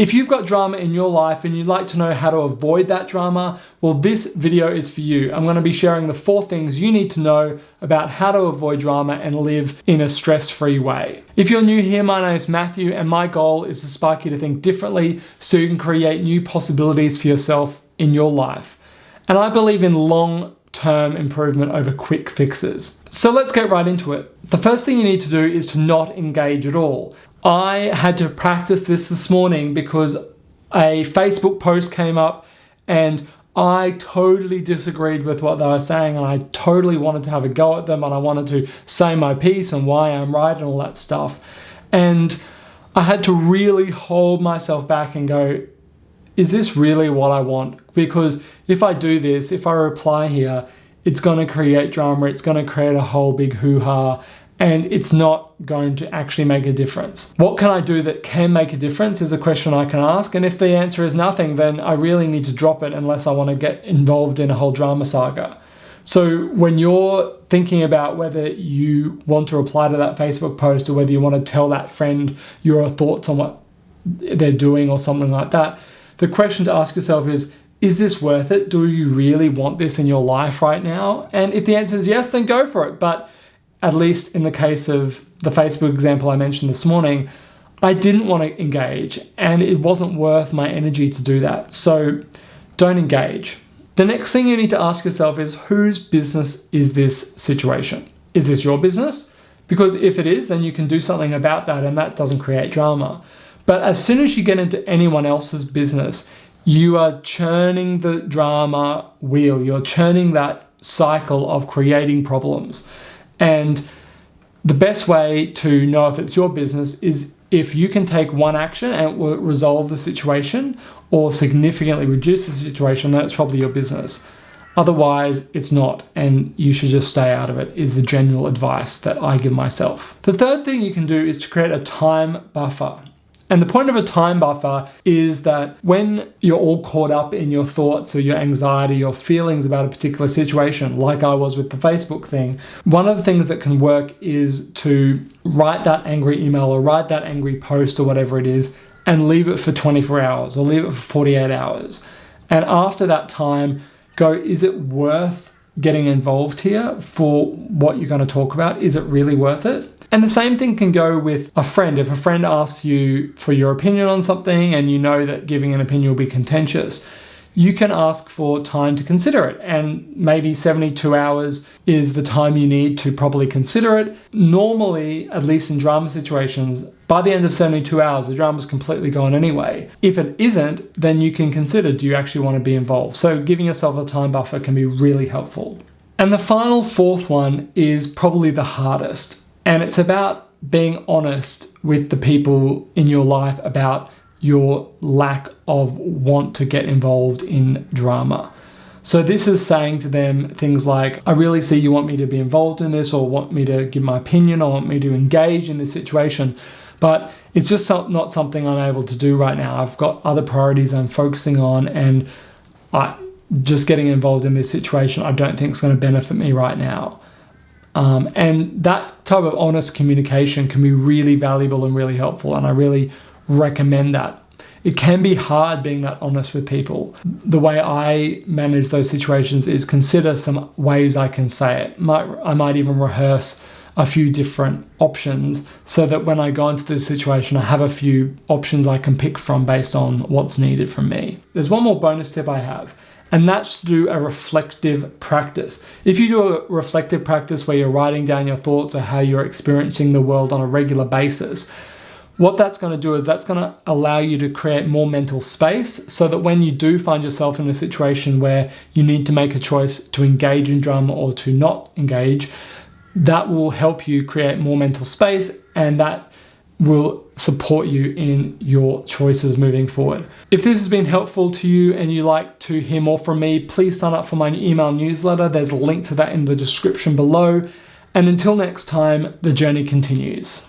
If you've got drama in your life and you'd like to know how to avoid that drama, well, this video is for you. I'm going to be sharing the 4 things you need to know about how to avoid drama and live in a stress-free way. If you're new here, my name is Matthew, and my goal is to spark you to think differently so you can create new possibilities for yourself in your life. And I believe in long-term improvement over quick fixes. So let's get right into it. The first thing you need to do is to not engage at all. I had to practice this morning because a Facebook post came up and I totally disagreed with what they were saying, and I totally wanted to have a go at them, and I wanted to say my piece and why I'm right and all that stuff. And I had to really hold myself back and go, is this really what I want? Because if I do this, if I reply here, it's going to create drama, it's going to create a whole big hoo-ha, and it's not going to actually make a difference. What can I do that can make a difference is a question I can ask, and if the answer is nothing, then I really need to drop it unless I want to get involved in a whole drama saga. So when you're thinking about whether you want to reply to that Facebook post or whether you want to tell that friend your thoughts on what they're doing or something like that, the question to ask yourself is this worth it? Do you really want this in your life right now? And if the answer is yes, then go for it. But at least in the case of the Facebook example I mentioned this morning, I didn't want to engage and it wasn't worth my energy to do that. So don't engage. The next thing you need to ask yourself is, whose business is this situation? Is this your business? Because if it is, then you can do something about that and that doesn't create drama. But as soon as you get into anyone else's business, you are churning the drama wheel. You're churning that cycle of creating problems. And the best way to know if it's your business is if you can take one action and it will resolve the situation or significantly reduce the situation, then it's probably your business. Otherwise, it's not, and you should just stay out of it, is the general advice that I give myself. The third thing you can do is to create a time buffer. And the point of a time buffer is that when you're all caught up in your thoughts or your anxiety, your feelings about a particular situation, like I was with the Facebook thing, one of the things that can work is to write that angry email or write that angry post or whatever it is and leave it for 24 hours or leave it for 48 hours. And after that time, go, is it worth getting involved here for what you're going to talk about? Is it really worth it? And the same thing can go with a friend. If a friend asks you for your opinion on something and you know that giving an opinion will be contentious, you can ask for time to consider it. And maybe 72 hours is the time you need to properly consider it. Normally, at least in drama situations, by the end of 72 hours, the drama's completely gone anyway. If it isn't, then you can consider, do you actually want to be involved? So giving yourself a time buffer can be really helpful. And the final 4th one is probably the hardest. And it's about being honest with the people in your life about your lack of want to get involved in drama. So this is saying to them things like, I really see you want me to be involved in this or want me to give my opinion or want me to engage in this situation, but it's just not something I'm able to do right now. I've got other priorities I'm focusing on, and just getting involved in this situation I don't think is going to benefit me right now. And that type of honest communication can be really valuable and really helpful, and I really recommend that. It can be hard being that honest with people. The way I manage those situations is consider some ways I can say it. I might even rehearse a few different options so that when I go into this situation, I have a few options I can pick from based on what's needed from me. There's one more bonus tip I have, and that's to do a reflective practice. If you do a reflective practice where you're writing down your thoughts or how you're experiencing the world on a regular basis, what that's going to do is that's going to allow you to create more mental space so that when you do find yourself in a situation where you need to make a choice to engage in drama or to not engage, that will help you create more mental space, and that will support you in your choices moving forward. If this has been helpful to you and you'd like to hear more from me, please sign up for my email newsletter. There's a link to that in the description below. And until next time, the journey continues.